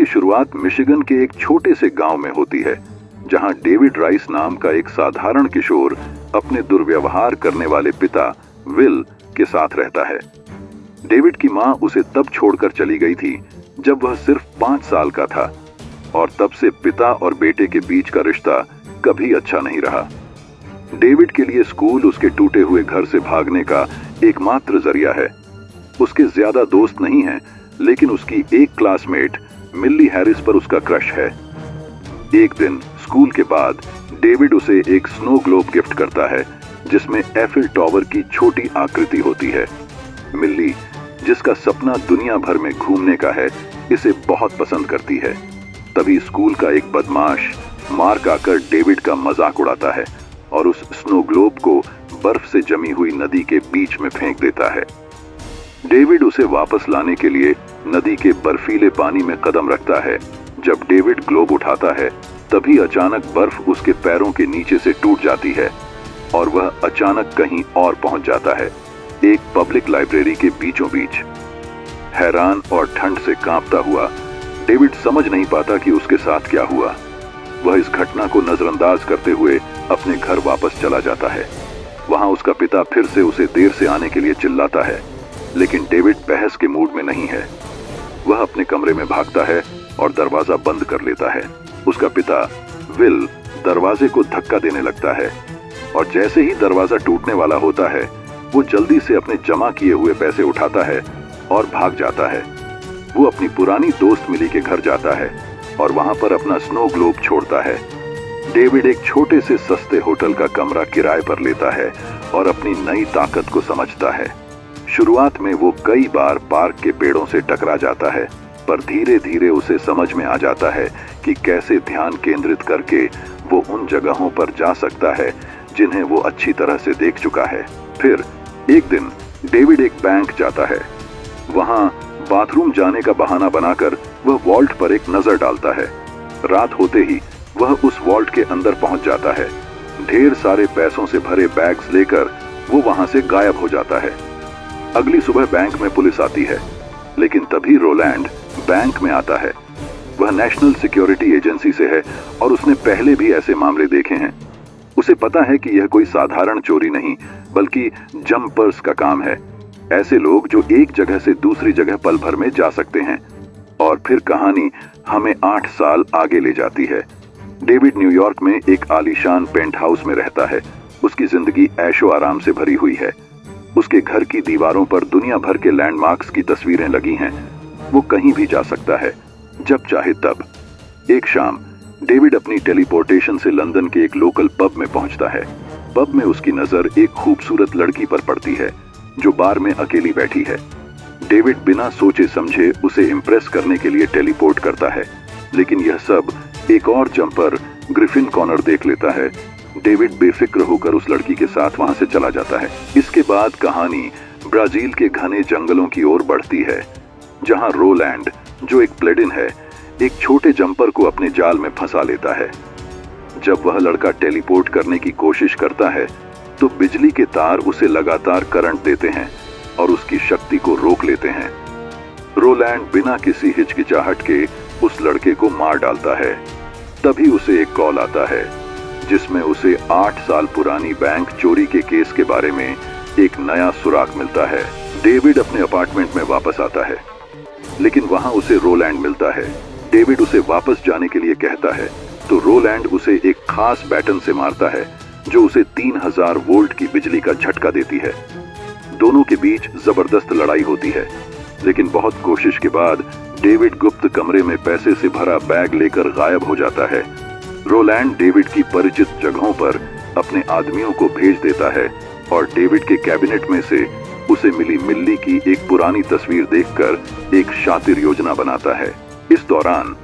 की शुरुआत मिशिगन के एक छोटे से गांव में होती है, जहां डेविड राइस नाम का एक साधारण किशोर अपने दुर्व्यवहार करने वाले पिता विल के साथ रहता है। डेविड की मां उसे तब छोड़कर चली गई थी जब वह सिर्फ 5 साल का था, और तब से पिता और बेटे के बीच का रिश्ता कभी अच्छा नहीं रहा। डेविड के लिए स्कूल उसके टूटे हुए घर से भागने का एकमात्र जरिया है। उसके ज्यादा दोस्त नहीं हैं, लेकिन उसकी एक क्लासमेट मिल्ली हैरिस पर उसका क्रश है। एक दिन स्कूल के बाद डेविड उसे एक स्नो ग्लोब गिफ्ट करता है, जिसमें एफिल टावर की छोटी आकृति होती है। मिल्ली, जिसका सपना दुनिया भर में घूमने का है, इसे बहुत पसंद करती है। तभी स्कूल का एक बदमाश मार्क आकर डेविड का मजाक उड़ाता है और उस स्नो ग्लोब को बर्फ से जमी हुई नदी के बीच में फेंक देता है। डेविड उसे वापस लाने के लिए नदी के बर्फीले पानी में कदम रखता है। जब डेविड ग्लोब उठाता है, तभी अचानक बर्फ उसके पैरों के नीचे से टूट जाती है और वह अचानक कहीं और पहुंच जाता है, एक पब्लिक लाइब्रेरी के बीचों बीच। हैरान और ठंड से कांपता हुआ डेविड समझ नहीं पाता कि उसके साथ क्या हुआ। वह इस घटना को नजरअंदाज करते हुए अपने घर वापस चला जाता है। वहां उसका पिता फिर से उसे देर से आने के लिए चिल्लाता है, लेकिन डेविड बहस के मूड में नहीं है। वह अपने कमरे में भागता है और दरवाजा बंद कर लेता है। उसका पिता विल दरवाजे को धक्का देने लगता है और जैसे ही दरवाजा टूटने वाला होता है, वो जल्दी से अपने जमा किए हुए पैसे उठाता है और भाग जाता है। वो अपनी पुरानी दोस्त मिली के घर जाता है और वहां पर अपना स्नो ग्लोब छोड़ता है। डेविड एक छोटे से सस्ते होटल का कमरा किराए पर लेता है और अपनी नई ताकत को समझता है। शुरुआत में वो कई बार पार्क के पेड़ों से टकरा जाता है, पर धीरे धीरे उसे समझ में आ जाता है कि कैसे ध्यान केंद्रित करके वो उन जगहों पर जा सकता है जिन्हें वो अच्छी तरह से देख चुका है। फिर एक दिन डेविड एक बैंक जाता है। वहां बाथरूम जाने का बहाना बनाकर वह वॉल्ट पर एक नजर डालता है। रात होते ही वह उस वॉल्ट के अंदर पहुंच जाता है। ढेर सारे पैसों से भरे बैग्स लेकर वो वहां से गायब हो जाता है। अगली सुबह बैंक में पुलिस आती है, लेकिन तभी रोलैंड बैंक में आता है। वह नेशनल सिक्योरिटी एजेंसी से है और उसने पहले भी ऐसे मामले देखे हैं। उसे पता है कि यह कोई साधारण चोरी नहीं, बल्कि जंपर्स का काम है। ऐसे लोग जो एक जगह से दूसरी जगह पल भर में जा सकते हैं। और फिर कहानी हमें 8 साल आगे ले जाती है। डेविड न्यूयॉर्क में एक आलीशान पेंट हाउस में रहता है। उसकी जिंदगी ऐशो आराम से भरी हुई है। उसके घर की दीवारों पर दुनिया भर के लैंडमार्क्स की तस्वीरें लगी हैं। वो कहीं भी जा सकता है, जब चाहे तब। एक शाम डेविड अपनी टेलीपोर्टेशन से लंदन के एक लोकल पब में पहुंचता है। पब में उसकी नजर एक खूबसूरत लड़की पर पड़ती है, जो बार में अकेली बैठी है। डेविड बिना सोचे समझे उसे इम्प्रेस करने के लिए टेलीपोर्ट करता है, लेकिन यह सब एक और जंपर ग्रिफिन कॉर्नर देख लेता है। डेविड बेफिक्र होकर उस लड़की के साथ वहां से चला जाता है। इसके बाद कहानी ब्राजील के घने जंगलों की ओर बढ़ती है, जहां रोलैंड, जो एक प्लेडिन है, एक छोटे जंपर को अपने जाल में फंसा लेता है। जब वह लड़का टेलीपोर्ट करने की कोशिश करता है, तो बिजली के तार उसे लगातार करंट देते हैं और उसकी शक्ति को रोक लेते हैं। रोलैंड बिना किसी हिचकिचाहट के उस लड़के को मार डालता है। तभी उसे एक कॉल आता है, जिसमें उसे 8 साल पुरानी बैंक चोरी के केस के बारे में एक नया सुराग मिलता है। डेविड अपने अपार्टमेंट में वापस आता है, लेकिन वहां उसे रोलैंड मिलता है। डेविड उसे वापस जाने के लिए कहता है, तो रोलैंड उसे एक खास बैटन से मारता है, जो उसे 3000 वोल्ट की बिजली का झटका देती है। दोनों के बीच जबरदस्त लड़ाई होती है, लेकिन बहुत कोशिश के बाद डेविड गुप्त कमरे में पैसे से भरा बैग लेकर गायब हो जाता है। रोलैंड डेविड की परिचित जगहों पर अपने आदमियों को भेज देता है और डेविड के कैबिनेट में से उसे मिली मिल्ली की एक पुरानी तस्वीर देखकर एक शातिर योजना बनाता है। इस दौरान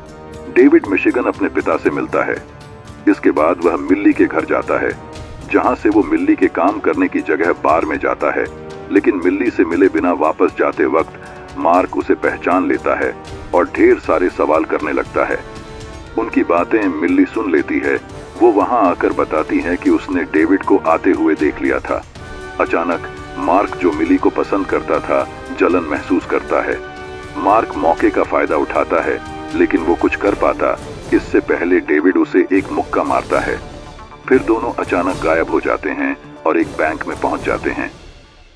डेविड मिशिगन अपने पिता से मिलता है। इसके बाद वह मिल्ली के घर जाता है, जहां से वो मिल्ली के काम करने की जगह बार में जाता है। लेकिन मिल्ली से मिले बिना वापस जाते वक्त मार्क उसे पहचान लेता है और ढेर सारे सवाल करने लगता है। उनकी बातें मिल्ली सुन लेती है। वो वहां आकर बताती है कि उसने डेविड को आते हुए देख लिया था। अचानक मार्क, जो मिल्ली को पसंद करता था, जलन महसूस करता है। मार्क मौके का फायदा उठाता है लेकिन वो कुछ कर पाता इससे पहले डेविड उसे एक मुक्का मारता है। फिर दोनों अचानक गायब हो जाते हैं और एक बैंक में पहुंच जाते हैं।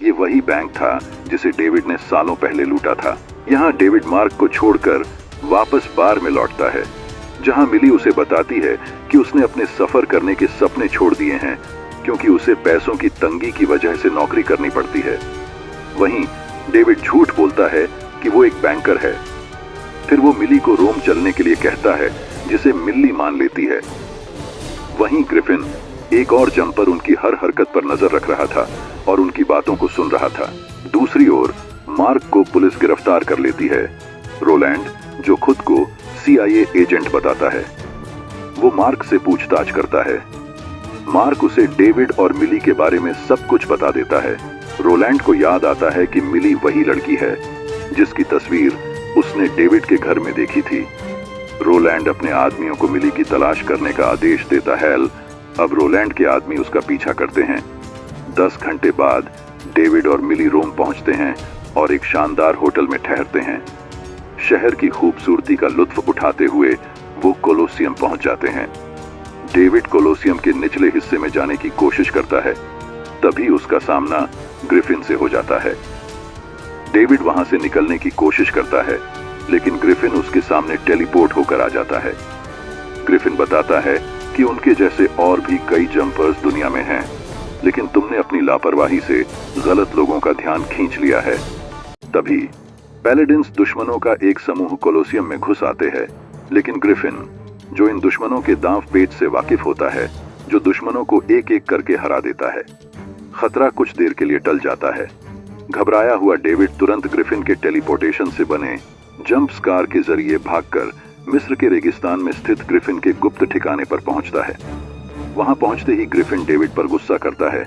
ये वही बैंक था जिसे डेविड ने सालों पहले लूटा था। यहाँ डेविड मार्क को छोड़कर वापस बार में लौटता है, जहाँ मिली उसे बताती है कि उसने अपने सफर करने के सपने छोड़ दिए हैं क्योंकि उसे पैसों की तंगी की वजह से नौकरी करनी पड़ती है। वहीं डेविड झूठ बोलता है कि वो एक बैंकर है। फिर वो मिली को रोम चलने के लिए कहता है, जिसे मिल्ली मान लेती है। वहीं ग्रिफिन एक और जंपर उनकी हर हरकत पर नजर रख रहा था और उनकी बातों को सुन रहा था। दूसरी ओर मार्क को पुलिस गिरफ्तार कर लेती है। रोलैंड, जो खुद को CIA एजेंट बताता है, वो मार्क से पूछताछ करता है। मार्क उसे डेविड और मिली के बारे में सब कुछ बता देता है। रोलैंड को याद आता है कि मिली वही लड़की है जिसकी तस्वीर उसने डेविड के घर में देखी थी। रोलैंड अपने आदमियों को मिली की तलाश करने का आदेश देता है। अब रोलैंड के आदमी उसका पीछा करते हैं। 10 घंटे बाद डेविड और मिली रोम पहुंचते हैं और एक शानदार होटल में ठहरते हैं। शहर की खूबसूरती का लुत्फ उठाते हुए वो कोलोसियम पहुंच जाते हैं। डेविड कोलोसियम के निचले हिस्से में जाने की कोशिश करता है, तभी उसका सामना ग्रिफिन से हो जाता है। डेविड वहां से निकलने की कोशिश करता है, लेकिन ग्रिफिन उसके सामने टेलीपोर्ट होकर आ जाता है। ग्रिफिन बताता है कि उनके जैसे और भी कई जंपर्स दुनिया में हैं, लेकिन तुमने अपनी लापरवाही से गलत लोगों का ध्यान खींच लिया है। तभी पैलेडिन्स दुश्मनों का एक समूह कोलोसियम में घुस आते हैं, लेकिन ग्रिफिन, जो इन दुश्मनों के दांव पेच से वाकिफ होता है, जो दुश्मनों को एक एक करके हरा देता है। खतरा कुछ देर के लिए टल जाता है। घबराया हुआ डेविड तुरंत ग्रिफिन के टेलीपोर्टेशन से बने जंप स्कार के जरिए भागकर मिस्र के रेगिस्तान में स्थित ग्रिफिन के गुप्त ठिकाने पर पहुंचता है। वहां पहुंचते ही ग्रिफिन डेविड पर गुस्सा करता है,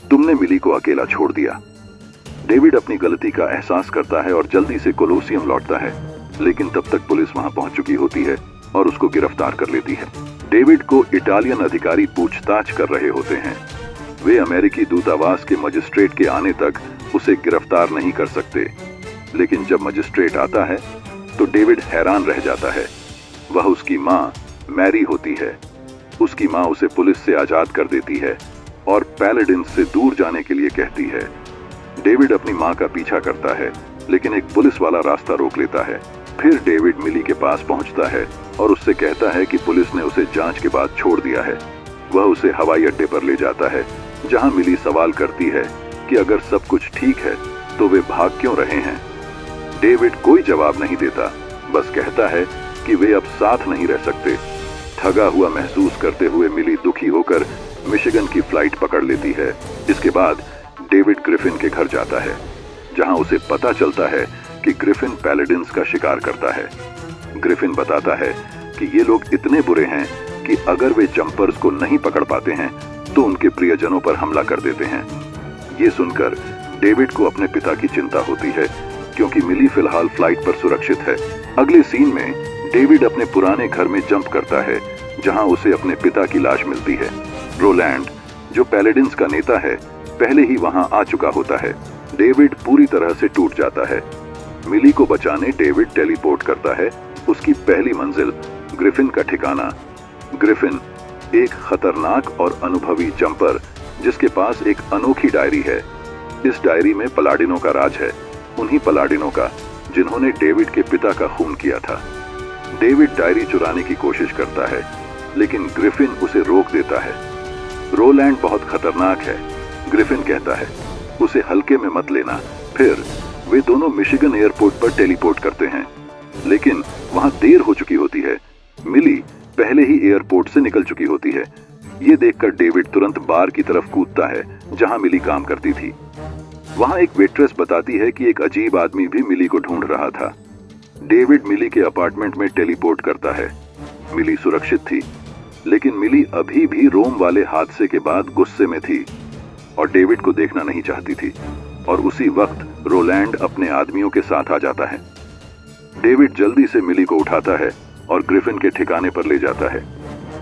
तुमने मिली को अकेला छोड़ दिया। डेविड अपनी गलती का एहसास करता है और जल्दी से कोलोसियम लौटता है, लेकिन तब तक पुलिस वहां पहुंच चुकी होती है और उसको गिरफ्तार कर लेती है। डेविड को इटालियन अधिकारी पूछताछ कर रहे होते हैं। वे अमेरिकी दूतावास के मजिस्ट्रेट के आने तक उसे गिरफ्तार नहीं कर सकते, लेकिन जब मजिस्ट्रेट आता है तो डेविड हैरान रह जाता है। वह उसकी मां मैरी होती है। उसकी मां उसे पुलिस से आजाद कर देती है और पैलेडिन से दूर जाने के लिए कहती है। डेविड अपनी मां का पीछा करता है, लेकिन एक पुलिस वाला रास्ता रोक लेता है। फिर डेविड मिली के पास पहुंचता है और उससे कहता है कि पुलिस ने उसे जांच के बाद छोड़ दिया है। वह उसे हवाई अड्डे पर ले जाता है, जहां मिली सवाल करती है कि अगर सब कुछ ठीक है तो वे भाग क्यों रहे हैं। डेविड कोई जवाब नहीं देता, बस कहता है कि वे अब साथ नहीं रह सकते। ठगा हुआ महसूस करते हुए मिली दुखी होकर मिशिगन की फ्लाइट पकड़ लेती है। इसके बाद डेविड ग्रिफिन के घर जाता है, जहां उसे पता चलता है कि ग्रिफिन पैलेडिन्स का शिकार करता है। ग्रिफिन बताता है कि ये लोग इतने बुरे हैं कि अगर वे जंपर्स को नहीं पकड़ पाते हैं तो उनके प्रियजनों पर हमला कर देते हैं। ये सुनकर डेविड को अपने पिता की चिंता होती है, क्योंकि मिली फिलहाल फ्लाइट पर सुरक्षित है। अगले सीन में डेविड अपने पुराने घर में जंप करता है, जहां उसे अपने पिता की लाश मिलती है। रोलैंड, जो पैलेडिन्स का नेता है, पहले ही वहां आ चुका होता है। डेविड पूरी तरह से टूट जाता है। मिली को बचाने डेविड टेलीपोर्ट करता है उसकी पहली मंजिल ग्रिफिन का ठिकाना। ग्रिफिन एक खतरनाक और अनुभवी जंपर, जिसके पास एक अनोखी डायरी है। इस डायरी में पलाडिनों का राज है, उन्हीं पलाडिनों का जिन्होंने डेविड के पिता का खून किया था। डेविड डायरी चुराने की कोशिश करता है, लेकिन ग्रिफिन उसे रोक देता है। रोलैंड बहुत खतरनाक है, ग्रिफिन कहता है, उसे हल्के में मत लेना। फिर वे दोनों मिशिगन एयरपोर्ट पर टेलीपोर्ट करते हैं, लेकिन वहां देर हो चुकी होती है। मिली पहले ही एयरपोर्ट से निकल चुकी होती है। ये देखकर डेविड तुरंत बार की तरफ कूदता है, जहां मिली काम करती थी। वहां एक वेट्रेस बताती है कि एक अजीब आदमी भी मिली को ढूंढ रहा था। डेविड मिली के अपार्टमेंट में टेलीपोर्ट करता है। मिली सुरक्षित थी, लेकिन मिली अभी भी रोम वाले हादसे के बाद गुस्से में थी और डेविड को देखना नहीं चाहती थी। और उसी वक्त रोलैंड अपने आदमियों के साथ आ जाता है। डेविड जल्दी से मिली को उठाता है और ग्रिफिन के ठिकाने पर ले जाता है।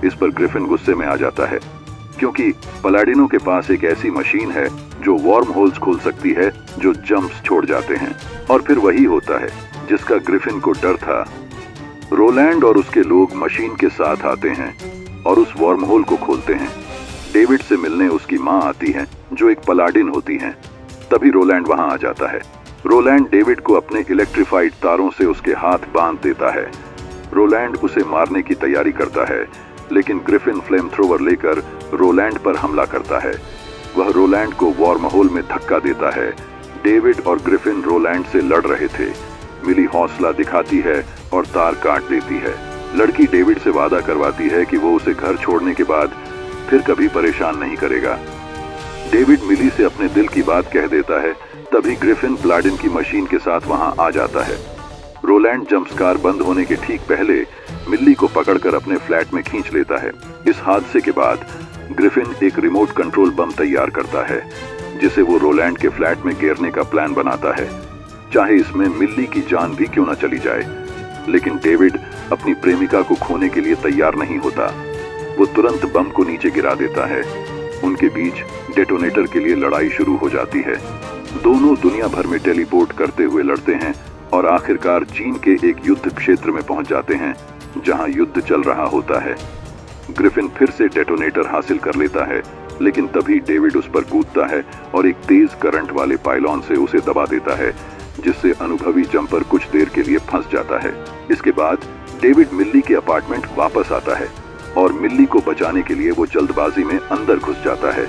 इस पर ग्रिफिन गुस्से में आ जाता है, क्योंकि पलाडिनों के पास एक ऐसी मशीन है जो वार्म होल्स खोल सकती है, जो जंप्स छोड़ जाते हैं। और फिर वही होता है जिसका ग्रिफिन को डर था। रोलैंड और उसके लोग मशीन के साथ आते हैं और उस वॉर्महोल को खोलते हैं। डेविड से मिलने उसकी माँ आती है जो एक पलाडिन होती हैं। तभी रोलैंड वहां आ जाता है। रोलैंड डेविड को अपने इलेक्ट्रीफाइड तारों से उसके हाथ बांध देता है। रोलैंड उसे मारने की तैयारी करता है, लेकिन ग्रिफिन फ्लेम थ्रोवर लेकर रोलैंड पर हमला करता है। वह रोलैंड को वॉर्महोल में धक्का देता है। डेविड और ग्रिफिन रोलैंड से लड़ रहे थे। मिली हौसला दिखाती है और तार काट देती है। लड़की डेविड से वादा करवाती है कि वो उसे घर छोड़ने के बाद फिर कभी परेशान नहीं करेगा। डेविड मिली से अपने दिल की बात कह देता है। तभी ग्रिफिन प्लाडिन की मशीन के साथ वहां आ जाता है। रोलैंड जंपस्कार बंद होने के ठीक पहले मिल्ली को पकड़कर अपने फ्लैट में खींच लेता है। इस हादसे के बाद ग्रिफिन एक रिमोट कंट्रोल बम तैयार करता है, जिसे वो रोलैंड के फ्लैट में गिरने का प्लान बनाता है, चाहे इसमें मिल्ली की जान भी क्यों न चली जाए। लेकिन डेविड अपनी प्रेमिका को खोने के लिए तैयार नहीं होता। वो तुरंत बम को नीचे गिरा देता है। उनके बीच डेटोनेटर के लिए लड़ाई शुरू हो जाती है। दोनों दुनिया भर में टेलीपोर्ट करते हुए लड़ते हैं और आखिरकार चीन के एक युद्ध क्षेत्र में पहुंच जाते हैं, जहां युद्ध चल रहा होता है। ग्रिफिन फिर से डेटोनेटर हासिल कर लेता है, लेकिन तभी डेविड उस पर कूदता है और एक तेज करंट वाले पाइलॉन से उसे दबा देता है, जिससे अनुभवी जंपर कुछ देर के लिए फंस जाता है। इसके बाद डेविड मिल्ली के अपार्टमेंट वापस आता है और मिल्ली को बचाने के लिए वो जल्दबाजी में अंदर घुस जाता है,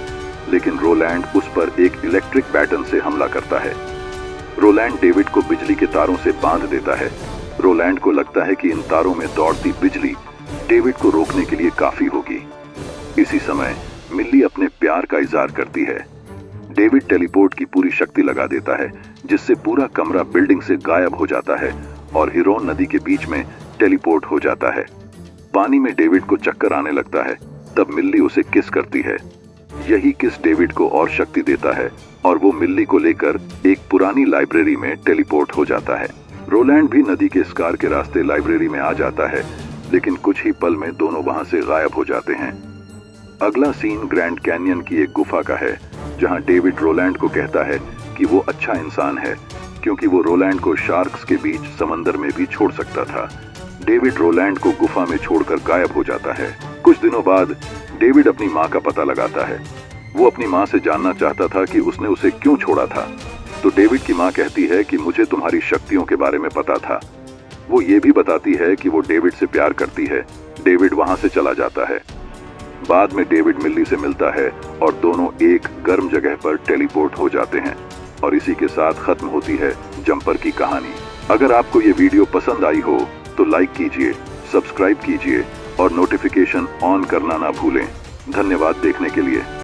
लेकिन रोलैंड उस पर एक इलेक्ट्रिक बैटन से हमला करता है। रोलैंड डेविड को बिजली के तारों से बांध देता है। रोलैंड को लगता है कि इन तारों में दौड़ती बिजली डेविड को रोकने के लिए काफी होगी। इसी समय मिल्ली अपने प्यार का इजहार करती है। डेविड टेलीपोर्ट की पूरी शक्ति लगा देता है, जिससे पूरा कमरा बिल्डिंग से गायब हो जाता है और हिरोन नदी के बीच में टेलीपोर्ट हो जाता है। पानी में डेविड को चक्कर आने लगता है। तब मिल्ली उसे किस करती है। यही किस डेविड को और शक्ति देता है और वो मिल्ली को लेकर एक पुरानी लाइब्रेरी में टेलीपोर्ट हो जाता है। रोलैंड भी नदी के स्कार के रास्ते लाइब्रेरी में आ जाता है, लेकिन कुछ ही पल में दोनों वहां से गायब हो जाते हैं। अगला सीन ग्रैंड कैनियन की एक गुफा का है, जहां डेविड रोलैंड को कहता है कि वो अच्छा इंसान है, क्योंकि वो रोलैंड को शार्क्स के बीच समंदर में भी छोड़ सकता था। डेविड रोलैंड को गुफा में छोड़कर गायब हो जाता है। कुछ दिनों बाद डेविड अपनी माँ का पता लगाता है। वो अपनी माँ से जानना चाहता था कि उसने उसे क्यों छोड़ा था। तो डेविड की माँ कहती है कि मुझे तुम्हारी शक्तियों के बारे में पता था। वो ये भी बताती है कि वो डेविड से प्यार करती है। डेविड वहां से चला जाता है। बाद में डेविड मिल्ली से मिलता है और दोनों एक गर्म जगह पर टेलीपोर्ट हो जाते हैं और इसी के साथ खत्म होती है जंपर की कहानी। अगर आपको ये वीडियो पसंद आई हो तो लाइक कीजिए, सब्सक्राइब कीजिए और नोटिफिकेशन ऑन करना ना भूलें। धन्यवाद देखने के लिए।